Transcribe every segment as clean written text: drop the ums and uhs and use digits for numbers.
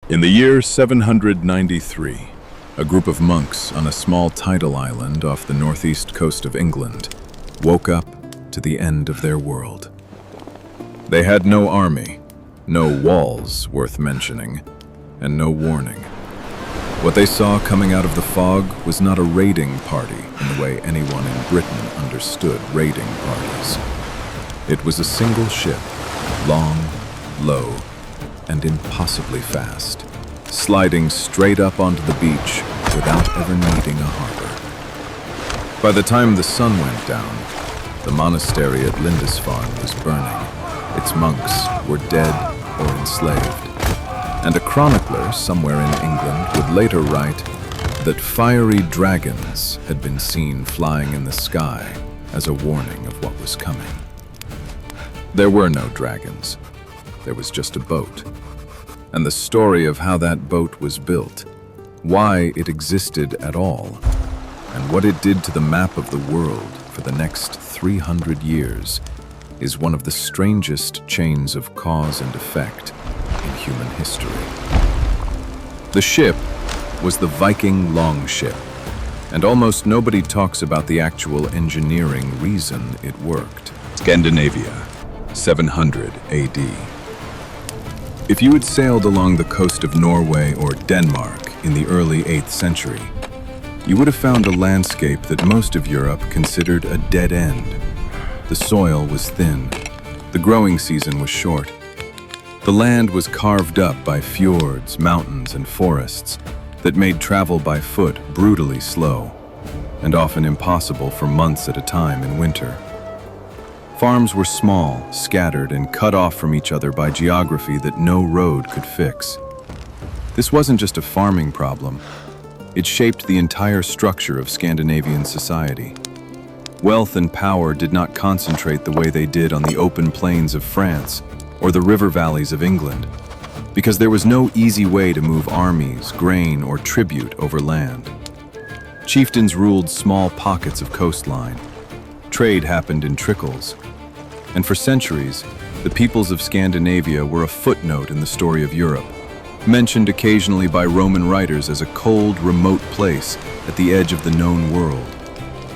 In the year 793, a group of monks on a small tidal island off the northeast coast of England woke up to the end of their world. They had no army, no walls worth mentioning, and no warning. What they saw coming out of the fog was not a raiding party in the way anyone in Britain understood raiding parties. It was a single ship, long, low, and impossibly fast, sliding straight up onto the beach without ever needing a harbor. By the time the sun went down, the monastery at Lindisfarne was burning. Its monks were dead or enslaved. And a chronicler somewhere in England would later write that fiery dragons had been seen flying in the sky as a warning of what was coming. There were no dragons. There was just a boat. And the story of how that boat was built, why it existed at all, and what it did to the map of the world for the next 300 years is one of the strangest chains of cause and effect in human history. The ship was the Viking Longship, and almost nobody talks about the actual engineering reason it worked. Scandinavia, 700 AD. If you had sailed along the coast of Norway or Denmark in the early 8th century, you would have found a landscape that most of Europe considered a dead end. The soil was thin, the growing season was short. The land was carved up by fjords, mountains, and forests that made travel by foot brutally slow, and often impossible for months at a time in winter. Farms were small, scattered, and cut off from each other by geography that no road could fix. This wasn't just a farming problem. It shaped the entire structure of Scandinavian society. Wealth and power did not concentrate the way they did on the open plains of France or the river valleys of England, because there was no easy way to move armies, grain, or tribute over land. Chieftains ruled small pockets of coastline. Trade happened in trickles. And for centuries, the peoples of Scandinavia were a footnote in the story of Europe, mentioned occasionally by Roman writers as a cold, remote place at the edge of the known world,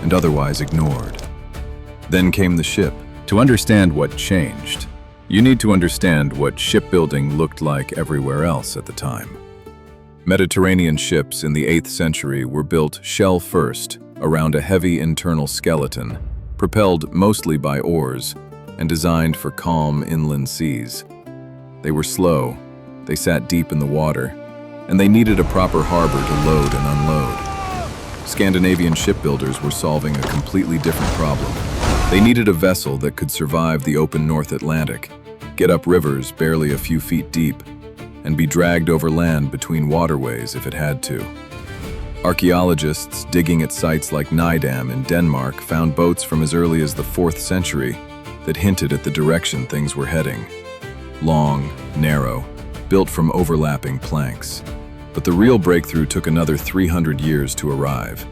and otherwise ignored. Then came the ship. To understand what changed, you need to understand what shipbuilding looked like everywhere else at the time. Mediterranean ships in the 8th century were built shell first around a heavy internal skeleton, propelled mostly by oars, and designed for calm inland seas. They were slow, they sat deep in the water, and they needed a proper harbor to load and unload. Scandinavian shipbuilders were solving a completely different problem. They needed a vessel that could survive the open North Atlantic, get up rivers barely a few feet deep, and be dragged over land between waterways if it had to. Archaeologists digging at sites like Nydam in Denmark found boats from as early as the 4th century that hinted at the direction things were heading. Long, narrow, built from overlapping planks. But the real breakthrough took another 300 years to arrive,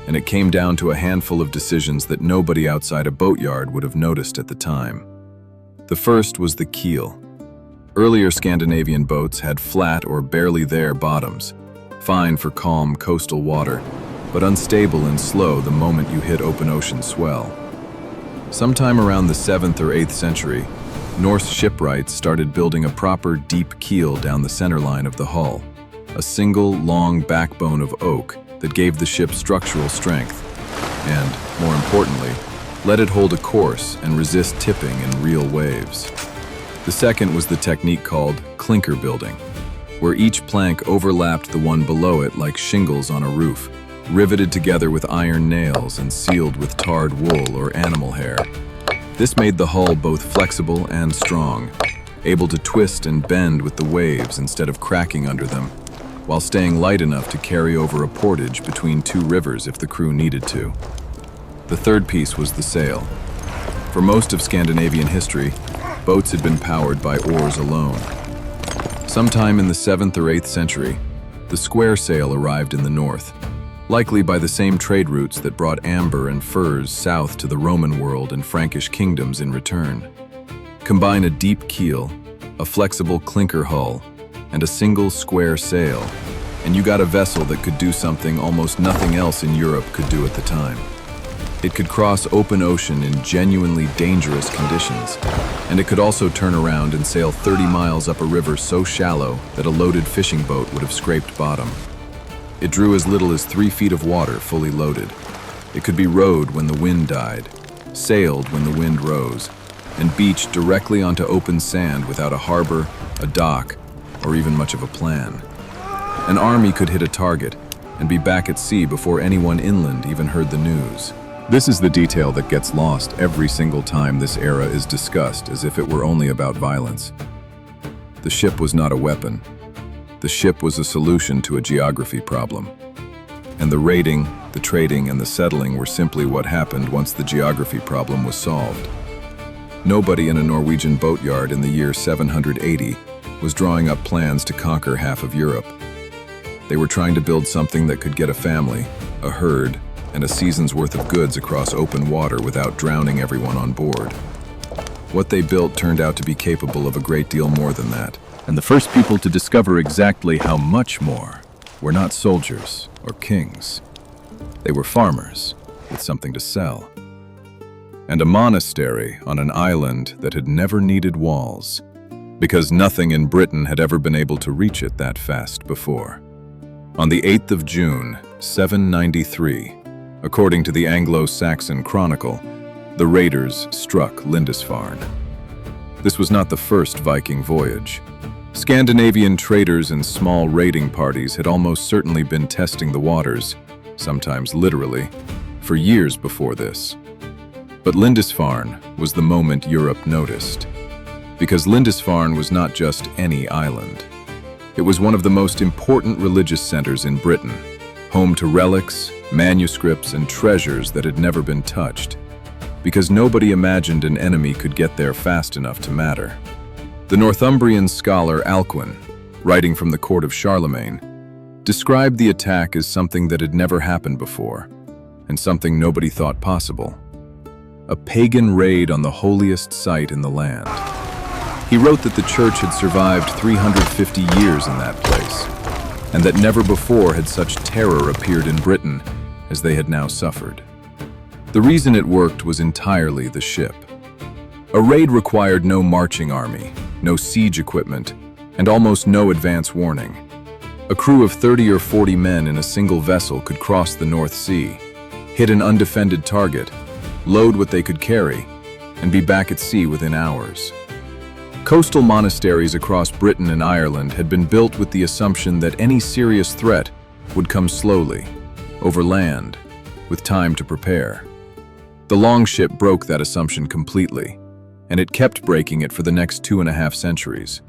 and it came down to a handful of decisions that nobody outside a boatyard would have noticed at the time. The first was the keel. Earlier Scandinavian boats had flat or barely there bottoms, fine for calm coastal water, but unstable and slow the moment you hit open ocean swell. Sometime around the 7th or 8th century, Norse shipwrights started building a proper deep keel down the center line of the hull, a single long backbone of oak that gave the ship structural strength and, more importantly, let it hold a course and resist tipping in real waves. The second was the technique called clinker building, where each plank overlapped the one below it like shingles on a roof, riveted together with iron nails and sealed with tarred wool or animal hair. This made the hull both flexible and strong, able to twist and bend with the waves instead of cracking under them, while staying light enough to carry over a portage between two rivers if the crew needed to. The third piece was the sail. For most of Scandinavian history, boats had been powered by oars alone. Sometime in the 7th or 8th century, the square sail arrived in the north, likely by the same trade routes that brought amber and furs south to the Roman world and Frankish kingdoms in return. Combine a deep keel, a flexible clinker hull, and a single square sail, and you got a vessel that could do something almost nothing else in Europe could do at the time. It could cross open ocean in genuinely dangerous conditions, and it could also turn around and sail 30 miles up a river so shallow that a loaded fishing boat would have scraped bottom. It drew as little as 3 feet of water fully loaded. It could be rowed when the wind died, sailed when the wind rose, and beached directly onto open sand without a harbor, a dock, or even much of a plan. An army could hit a target and be back at sea before anyone inland even heard the news. This is the detail that gets lost every single time this era is discussed as if it were only about violence. The ship was not a weapon. The ship was a solution to a geography problem. And the raiding, the trading, and the settling were simply what happened once the geography problem was solved. Nobody in a Norwegian boatyard in the year 780 was drawing up plans to conquer half of Europe. They were trying to build something that could get a family, a herd, and a season's worth of goods across open water without drowning everyone on board. What they built turned out to be capable of a great deal more than that. And the first people to discover exactly how much more were not soldiers or kings. They were farmers with something to sell. And a monastery on an island that had never needed walls, because nothing in Britain had ever been able to reach it that fast before. On the 8th of June, 793, according to the Anglo-Saxon Chronicle, the raiders struck Lindisfarne. This was not the first Viking voyage. Scandinavian traders and small raiding parties had almost certainly been testing the waters, sometimes literally, for years before this. But Lindisfarne was the moment Europe noticed, because Lindisfarne was not just any island. It was one of the most important religious centers in Britain, home to relics, manuscripts, and treasures that had never been touched, because nobody imagined an enemy could get there fast enough to matter. The Northumbrian scholar Alcuin, writing from the court of Charlemagne, described the attack as something that had never happened before, and something nobody thought possible. A pagan raid on the holiest site in the land. He wrote that the church had survived 350 years in that place, and that never before had such terror appeared in Britain as they had now suffered. The reason it worked was entirely the ship. A raid required no marching army, no siege equipment, and almost no advance warning. A crew of 30 or 40 men in a single vessel could cross the North Sea, hit an undefended target, load what they could carry, and be back at sea within hours. Coastal monasteries across Britain and Ireland had been built with the assumption that any serious threat would come slowly, over land, with time to prepare. The Longship broke that assumption completely, and it kept breaking it for the next 2.5 centuries.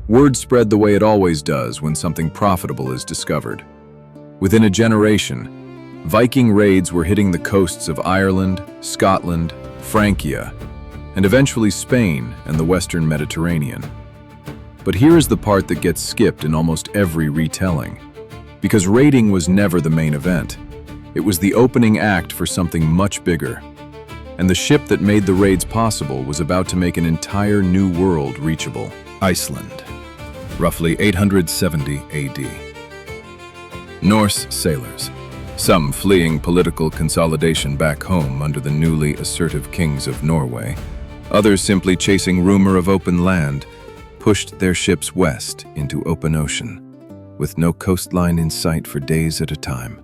Word spread the way it always does when something profitable is discovered. Within a generation, Viking raids were hitting the coasts of Ireland, Scotland, Francia, and eventually Spain and the Western Mediterranean. But here is the part that gets skipped in almost every retelling, because raiding was never the main event. It was the opening act for something much bigger. And the ship that made the raids possible was about to make an entire new world reachable. Iceland, roughly 870 AD. Norse sailors, some fleeing political consolidation back home under the newly assertive kings of Norway, others simply chasing rumor of open land, pushed their ships west into open ocean, with no coastline in sight for days at a time.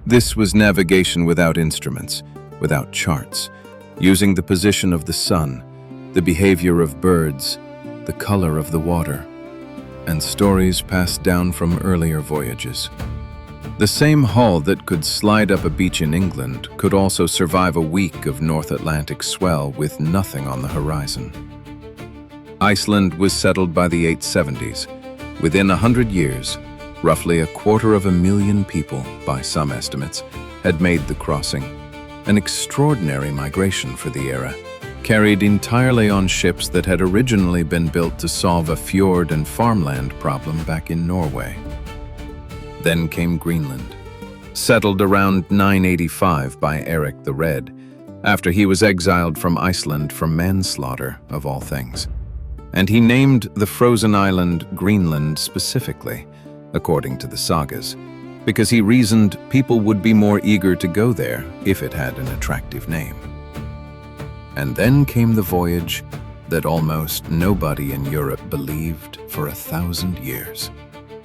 This was navigation without instruments, without charts, using the position of the sun, the behavior of birds, the color of the water, and stories passed down from earlier voyages. The same hull that could slide up a beach in England could also survive a week of North Atlantic swell with nothing on the horizon. Iceland was settled by the 870s. Within 100 years, roughly 250,000 people, by some estimates, had made the crossing. An extraordinary migration for the era, carried entirely on ships that had originally been built to solve a fjord and farmland problem back in Norway. Then came Greenland, settled around 985 by Eric the Red, after he was exiled from Iceland for manslaughter, of all things. and he named the frozen island Greenland specifically, according to the sagas, because he reasoned people would be more eager to go there if it had an attractive name. And then came the voyage that almost nobody in Europe believed for 1,000 years,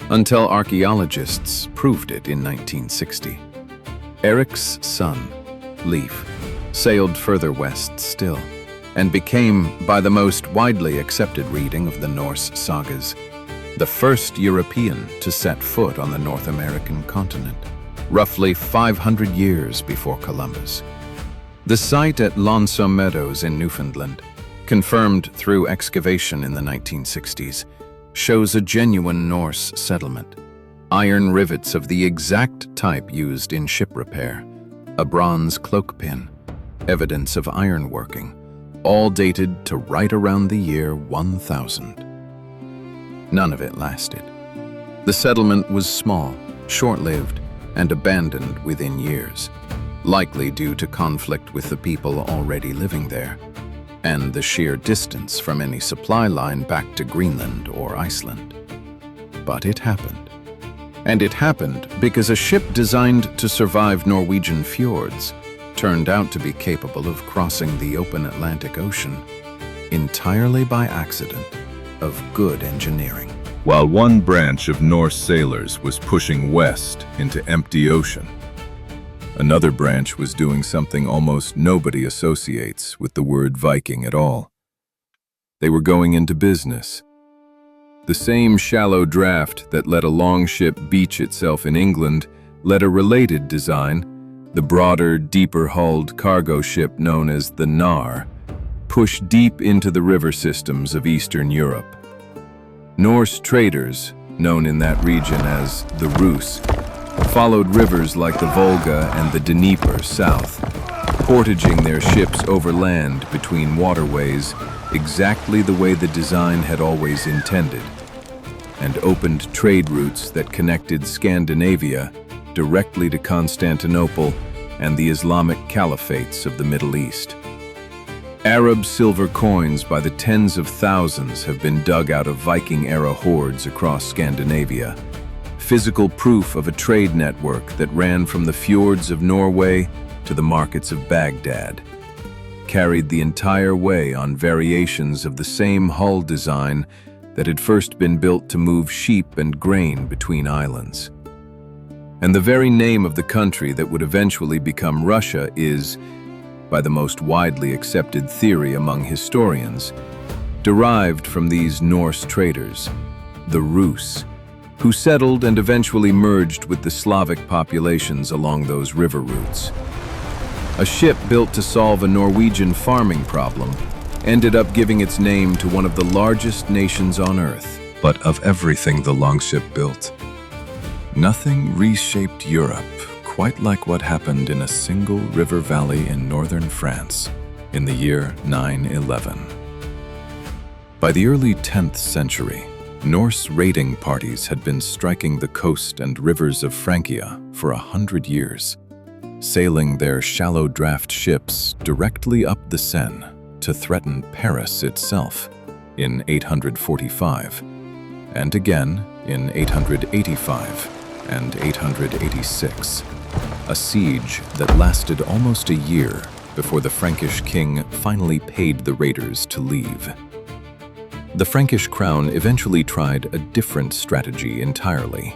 until archaeologists proved it in 1960. Eric's son, Leif, sailed further west still, and became, by the most widely accepted reading of the Norse sagas, the first European to set foot on the North American continent, roughly 500 years before Columbus. The site at Lonesome Meadows in Newfoundland, confirmed through excavation in the 1960s, shows a genuine Norse settlement. Iron rivets of the exact type used in ship repair, a bronze cloak pin, evidence of ironworking, all dated to right around the year 1000. None of it lasted. The settlement was small, short-lived, and abandoned within years, likely due to conflict with the people already living there, and the sheer distance from any supply line back to Greenland or Iceland. But it happened. And it happened because a ship designed to survive Norwegian fjords turned out to be capable of crossing the open Atlantic Ocean entirely by accident of good engineering. While one branch of Norse sailors was pushing west into empty ocean, Another branch was doing something almost nobody associates with the word Viking at all. They were going into business. The same shallow draft that let a longship beach itself in England let a related design, the broader, deeper-hulled cargo ship known as the Nar, push deep into the river systems of Eastern Europe. Norse traders, known in that region as the Rus, followed rivers like the Volga and the Dnieper south, portaging their ships overland between waterways exactly the way the design had always intended, and opened trade routes that connected Scandinavia directly to Constantinople and the Islamic caliphates of the Middle East. Arab silver coins by the tens of thousands have been dug out of Viking-era hoards across Scandinavia, physical proof of a trade network that ran from the fjords of Norway to the markets of Baghdad, carried the entire way on variations of the same hull design that had first been built to move sheep and grain between islands. And the very name of the country that would eventually become Russia is, by the most widely accepted theory among historians, derived from these Norse traders, the Rus, who settled and eventually merged with the Slavic populations along those river routes. A ship built to solve a Norwegian farming problem ended up giving its name to one of the largest nations on Earth. but of everything the Longship built, Nothing reshaped Europe quite like what happened in a single river valley in northern France in the year 911. By the early 10th century, Norse raiding parties had been striking the coast and rivers of Francia for 100 years, sailing their shallow draft ships directly up the Seine to threaten Paris itself in 845, and again in 885 and 886, a siege that lasted almost a year before the Frankish king finally paid the raiders to leave. The Frankish crown eventually tried a different strategy entirely.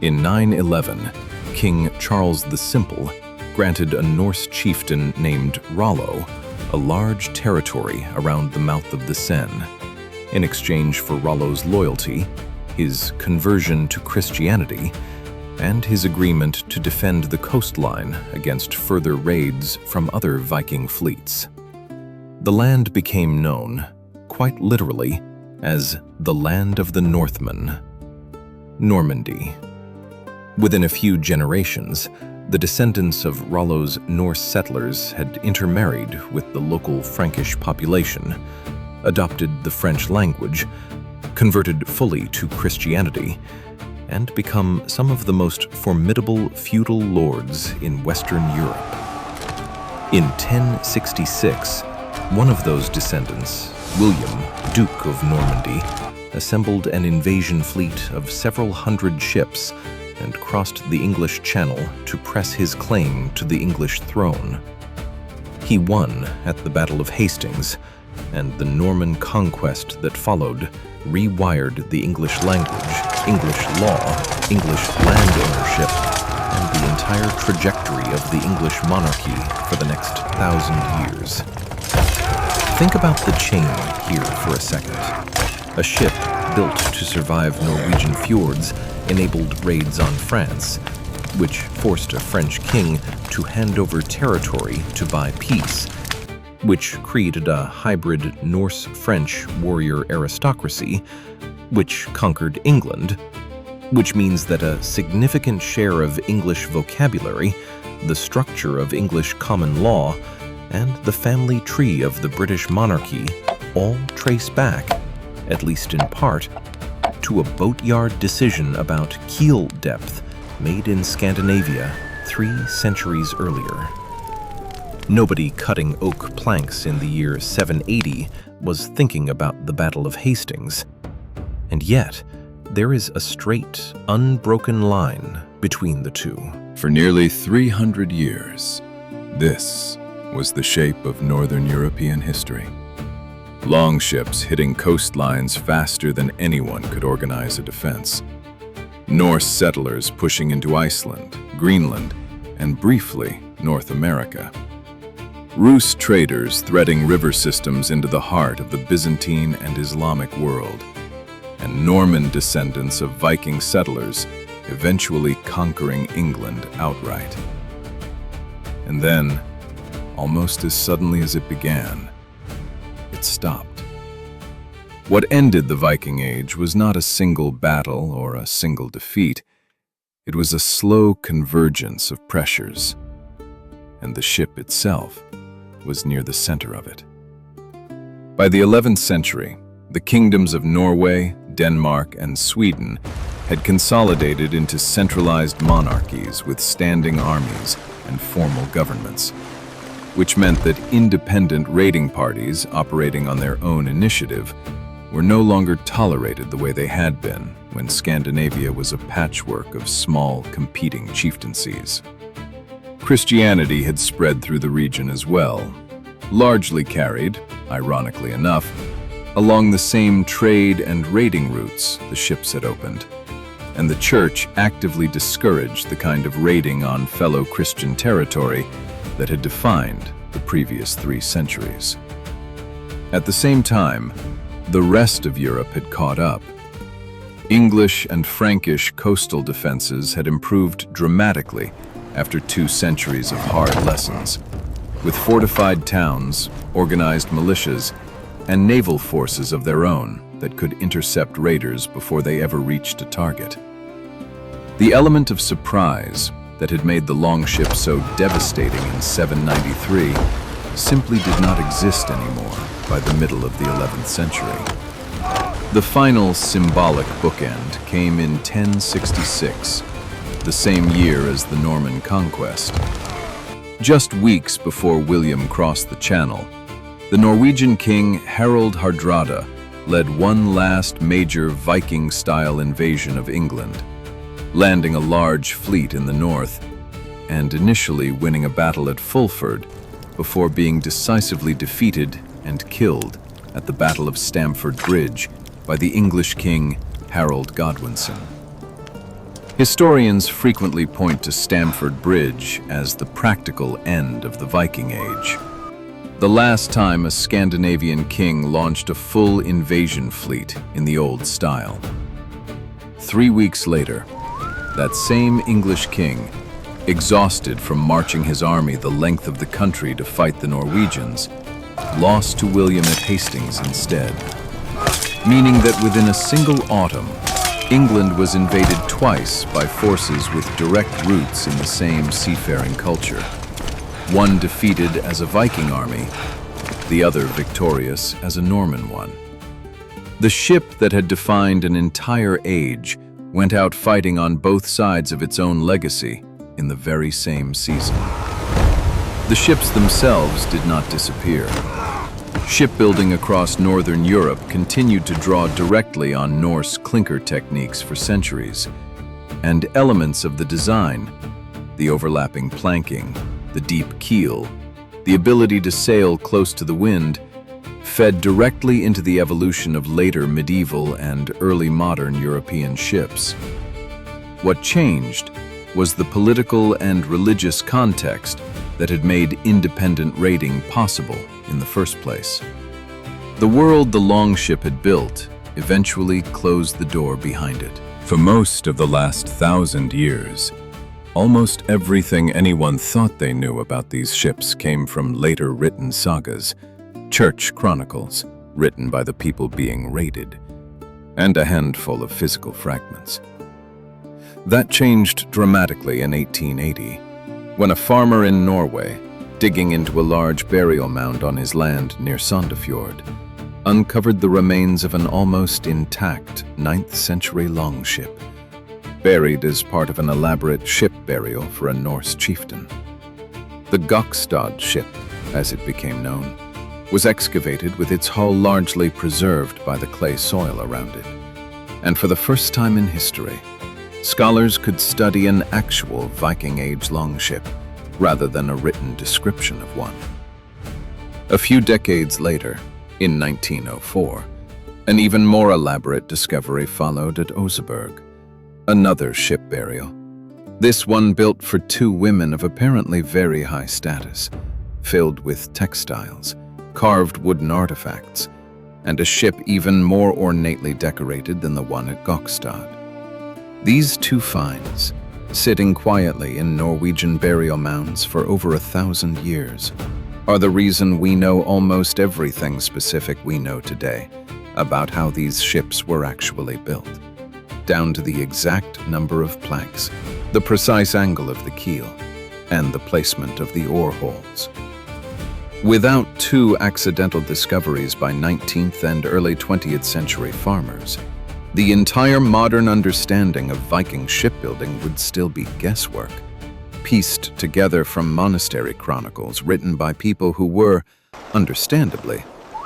In 911, King Charles the Simple granted a Norse chieftain named Rollo a large territory around the mouth of the Seine, in exchange for Rollo's loyalty, his conversion to Christianity, and his agreement to defend the coastline against further raids from other Viking fleets. The land became known, quite literally, as the Land of the Northmen, Normandy. Within a few generations, the descendants of Rollo's Norse settlers had intermarried with the local Frankish population, adopted the French language, converted fully to Christianity, and become some of the most formidable feudal lords in Western Europe. In 1066, one of those descendants, William, Duke of Normandy, assembled an invasion fleet of several hundred ships and crossed the English Channel to press his claim to the English throne. He won at the Battle of Hastings, and the Norman conquest that followed rewired the English language, English law, English land ownership, and the entire trajectory of the English monarchy for the next 1,000 years. Think about the chain here for a second. A ship built to survive Norwegian fjords enabled raids on France, which forced a French king to hand over territory to buy peace, which created a hybrid Norse-French warrior aristocracy, which conquered England, which means that a significant share of English vocabulary, the structure of English common law, and the family tree of the British monarchy all trace back, at least in part, to a boatyard decision about keel depth made in Scandinavia 3 centuries earlier. Nobody cutting oak planks in the year 780 was thinking about the Battle of Hastings. And yet, there is a straight, unbroken line between the two. For nearly 300 years, this was the shape of Northern European history. Longships hitting coastlines faster than anyone could organize a defense. Norse settlers pushing into Iceland, Greenland, and briefly North America. Rus traders threading river systems into the heart of the Byzantine and Islamic world, and Norman descendants of Viking settlers eventually conquering England outright. And then, almost as suddenly as it began, it stopped. What ended the Viking Age was not a single battle or a single defeat. It was a slow convergence of pressures, and the ship itself was near the center of it. By the 11th century, the kingdoms of Norway, Denmark, and Sweden had consolidated into centralized monarchies with standing armies and formal governments, which meant that independent raiding parties operating on their own initiative were no longer tolerated the way they had been when Scandinavia was a patchwork of small, competing chieftaincies. Christianity had spread through the region as well, largely carried, ironically enough, along the same trade and raiding routes the ships had opened, and the church actively discouraged the kind of raiding on fellow Christian territory that had defined the previous 3 centuries. At the same time, the rest of Europe had caught up. English and Frankish coastal defenses had improved dramatically after 2 centuries of hard lessons, with fortified towns, organized militias, and naval forces of their own that could intercept raiders before they ever reached a target. The element of surprise that had made the Longship so devastating in 793 simply did not exist anymore by the middle of the 11th century. The final symbolic bookend came in 1066, the same year as the Norman conquest. Just weeks before William crossed the Channel, the Norwegian king Harald Hardrada led one last major Viking-style invasion of England, landing a large fleet in the north and initially winning a battle at Fulford before being decisively defeated and killed at the Battle of Stamford Bridge by the English king Harold Godwinson. Historians frequently point to Stamford Bridge as the practical end of the Viking Age, the last time a Scandinavian king launched a full invasion fleet in the old style. 3 weeks later, that same English king, exhausted from marching his army the length of the country to fight the Norwegians, lost to William at Hastings instead, meaning that within a single autumn, England was invaded twice by forces with direct roots in the same seafaring culture, one defeated as a Viking army, the other victorious as a Norman one. The ship that had defined an entire age went out fighting on both sides of its own legacy in the very same season. The ships themselves did not disappear. Shipbuilding across northern Europe continued to draw directly on Norse clinker techniques for centuries, and elements of the design, the overlapping planking, the deep keel, the ability to sail close to the wind, fed directly into the evolution of later medieval and early modern European ships. What changed was the political and religious context that had made independent raiding possible in the first place. The world the Longship had built eventually closed the door behind it. For most of the last 1,000 years, almost everything anyone thought they knew about these ships came from later written sagas, church chronicles written by the people being raided, and a handful of physical fragments. That changed dramatically in 1880, when a farmer in Norway, digging into a large burial mound on his land near Sandefjord, uncovered the remains of an almost intact 9th century longship, buried as part of an elaborate ship burial for a Norse chieftain. The Gokstad ship, as it became known, was excavated with its hull largely preserved by the clay soil around it. And for the first time in history, scholars could study an actual Viking Age longship rather than a written description of one. A few decades later, in 1904, an even more elaborate discovery followed at Oseberg, another ship burial. This one built for 2 women of apparently very high status, filled with textiles, carved wooden artifacts, and a ship even more ornately decorated than the one at Gokstad. These 2 finds, sitting quietly in Norwegian burial mounds for over 1,000 years, are the reason we know almost everything specific we know today about how these ships were actually built, down to the exact number of planks, the precise angle of the keel, and the placement of the oar holes. Without 2 accidental discoveries by 19th and early 20th century farmers, the entire modern understanding of Viking shipbuilding would still be guesswork, pieced together from monastery chronicles written by people who were, understandably,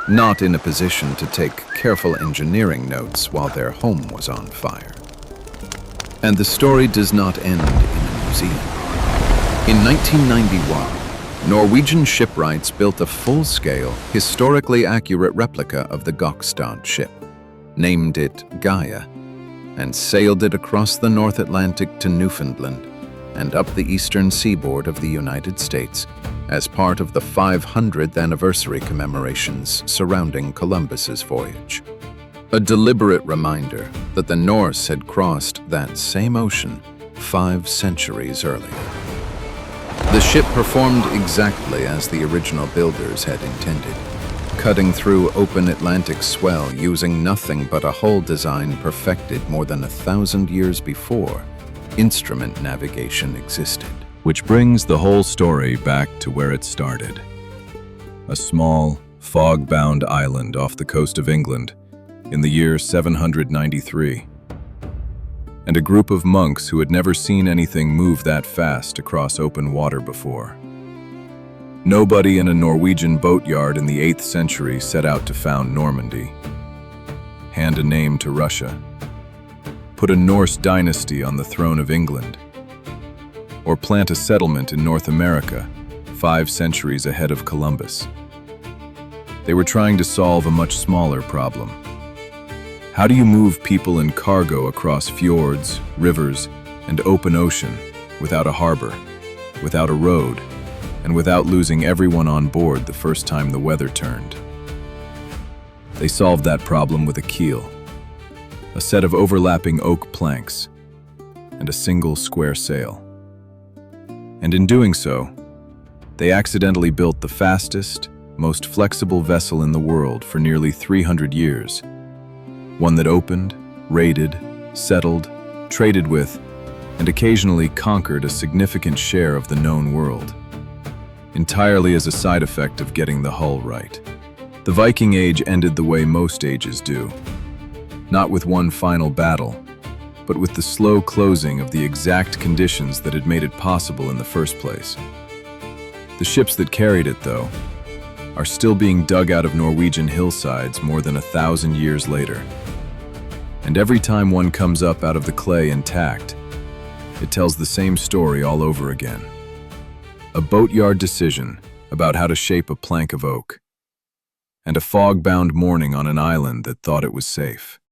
not in a position to take careful engineering notes while their home was on fire. And the story does not end in a museum. In 1991, Norwegian shipwrights built a full-scale, historically accurate replica of the Gokstad ship, named it Gaia, and sailed it across the North Atlantic to Newfoundland and up the eastern seaboard of the United States as part of the 500th anniversary commemorations surrounding Columbus's voyage. A deliberate reminder that the Norse had crossed that same ocean 5 centuries earlier. The ship performed exactly as the original builders had intended, cutting through open Atlantic swell using nothing but a hull design perfected more than 1,000 years before instrument navigation existed. Which brings the whole story back to where it started. A small, fog-bound island off the coast of England in the year 793. And a group of monks who had never seen anything move that fast across open water before. Nobody in a Norwegian boatyard in the 8th century set out to found Normandy, hand a name to Russia, put a Norse dynasty on the throne of England, or plant a settlement in North America 5 centuries ahead of Columbus. They were trying to solve a much smaller problem. How do you move people and cargo across fjords, rivers, and open ocean without a harbor, without a road, and without losing everyone on board the first time the weather turned? They solved that problem with a keel, a set of overlapping oak planks, and a single square sail. And in doing so, they accidentally built the fastest, most flexible vessel in the world for nearly 300 years. One that opened, raided, settled, traded with, and occasionally conquered a significant share of the known world, entirely as a side effect of getting the hull right. The Viking Age ended the way most ages do, not with one final battle, but with the slow closing of the exact conditions that had made it possible in the first place. The ships that carried it, though, are still being dug out of Norwegian hillsides more than 1,000 years later. And every time one comes up out of the clay intact, it tells the same story all over again. A boatyard decision about how to shape a plank of oak, and a fog-bound morning on an island that thought it was safe.